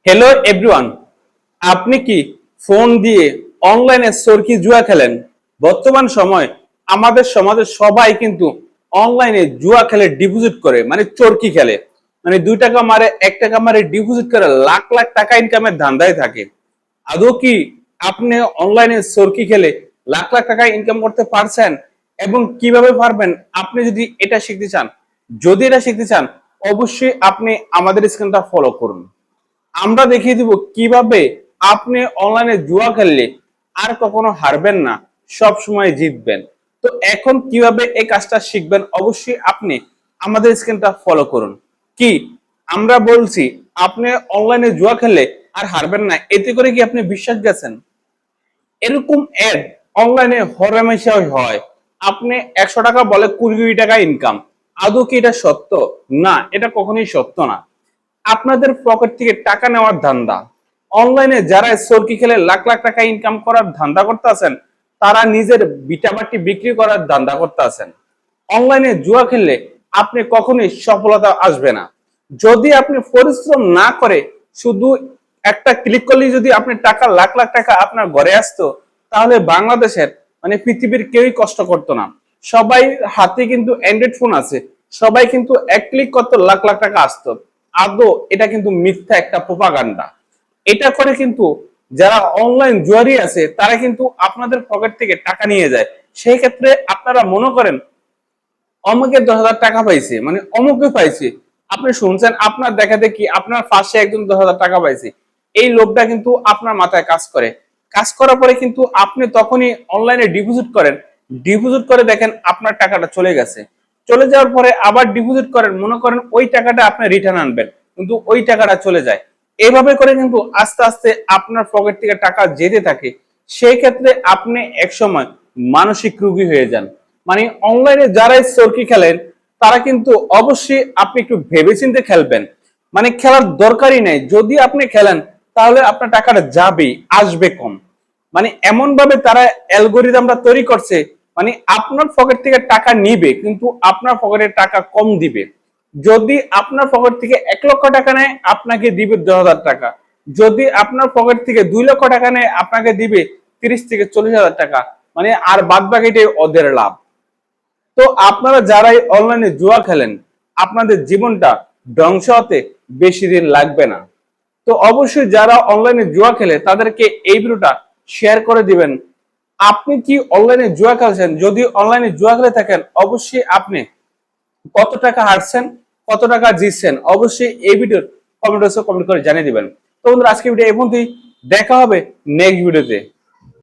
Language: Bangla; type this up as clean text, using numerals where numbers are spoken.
হ্যালো এভরিওয়ান, আপনি কি ফোন দিয়ে অনলাইনে চরকি জুয়া খেলেন? বর্তমান সময় আমাদের সমাজে সবাই কিন্তু অনলাইনে জুয়া খেলে, ডিপোজিট করে, মানে চরকি খেলে। মানে 2 টাকা মারে, 1 টাকা মারে, ডিপোজিট করে লাখ লাখ টাকা ইনকামের ধান্দায় থাকে। আদৌ কি আপনি অনলাইনে চরকি খেলে লাখ লাখ টাকা ইনকাম করতে পারছেন? এবং কিভাবে পারবেন আপনি যদি এটা শিখতে চান, অবশ্যই আপনি আমাদের স্ক্রিনটা ফলো করুন। আমরা দেখিয়ে দিব কিভাবে আপনি অনলাইনে জুয়া খেললে আর কখনো হারবেন না, সব সময় জিতবেন। তো এখন কিভাবে এই কাজটা শিখবেন, অবশ্যই আপনি আমাদের স্ক্রিনটা ফলো করুন। কি আমরা বলছি, আপনি অনলাইনে জুয়া খেললে আর হারবেন না, এতে করে কি আপনি বিশ্বাস গেছেন? এরকম অ্যাড অনলাইনে হরহামেশাই হয়। আপনি 100 টাকা বলে 20 কোটি টাকা ইনকাম। আদৌ কি এটা সত্য? না, এটা কখনোই সত্য না। আপনাদের পকেট থেকে টাকা নেওয়ার ধান্দা। অনলাইনে যারা চরকি খেলে লাখ লাখ টাকা ইনকাম করার ধান্দা করতে আছেন, তারা নিজের বিটাবাটি বিক্রি করার ধান্দা করতে আছেন। অনলাইনে জুয়া খেললে আপনি কখনোই সফলতা আসবে না। যদি আপনি পরিশ্রম না করে শুধু একটা ক্লিক করলেই যদি আপনি টাকা, লাখ লাখ টাকা আপনার ঘরে আসতো, তাহলে বাংলাদেশের, মানে পৃথিবীর কেউই কষ্ট করতো না। সবাই হাতে কিন্তু অ্যান্ড্রয়েড ফোন আছে, সবাই কিন্তু এক ক্লিক করতো, লাখ লাখ টাকা আসতো। আদৌ এটা কিন্তু মিথ্যা একটা প্রোপাগান্ডা। এটা করে কিন্তু যারা অনলাইন জুয়ারি আছে, তারা কিন্তু আপনাদের পকেট থেকে টাকা নিয়ে যায়। সেই ক্ষেত্রে আপনারা মনে করেন অমুকে 10,000 টাকা পাইছে, মানে অমুকে পাইছে, আপনি শুনছেন, আপনার দেখা দেখি আপনার পাশে একজন 10,000 টাকা পাইছে, এই লোভটা কিন্তু আপনার মাথায় কাজ করে। কাজ করার পরে কিন্তু আপনি তখনই অনলাইনে ডিপোজিট করেন। ডিপোজিট করে দেখেন আপনার টাকাটা চলে গেছে। চলে যাওয়ার পরে আবার ডিপোজিট করেন, মনে করেন ওই টাকাটা আপনি রিটার্ন আনবেন, কিন্তু ওই টাকাটা চলে যায়। এইভাবে করে কিন্তু আস্তে আস্তে আপনার পকেট থেকে টাকা যেতে থাকে। সেই ক্ষেত্রে আপনি একসময় মানসিক রোগী হয়ে যান। মানে অনলাইনে যারাই চরকি খেলেন, তারা কিন্তু অবশ্যই আপনি একটু ভেবেচিন্তে খেলবেন। মানে খেলার দরকারই নেই। যদি আপনি খেলেন, তাহলে আপনার টাকাটা যাবে, আসবে কম। মানে এমন ভাবে তারা অ্যালগরিদমটা তৈরি করছে, মানে আপনার পকেট থেকে টাকা নিবে, কিন্তু আপনার পকেটে টাকা কম দিবে। যদি আপনার পকেট থেকে 1 লক্ষ টাকা নেয়, আপনাকে দিবে 10,000 টাকা। যদি আপনার পকেট থেকে 2 লক্ষ টাকা নেয়, আপনাকে দিবে 30 থেকে 40 হাজার টাকা। মানে আর বাদ বাকিটাই ওদের লাভ। তো আপনারা যারাই অনলাইনে জুয়া খেলেন, আপনাদের জীবনটা ধ্বংস হতে বেশি দিন লাগবে না। তো অবশ্যই যারা অনলাইনে জুয়া খেলে, তাদেরকে এই ভিডিওটা শেয়ার করে দিবেন। আপনি কি অনলাইনে জুয়া খেলছেন? যদি অনলাইনে জুয়া খেলে থাকেন, অবশ্যই আপনি কত টাকা হারছেন, কত টাকা জিতছেন, অবশ্যই এই ভিডিওর কমেন্ট বক্সে কমেন্ট করে জানিয়ে দিবেন। তো বন্ধুরা, আজকে ভিডিও এই পর্যন্তই। দেখা হবে নেক্সট ভিডিওতে।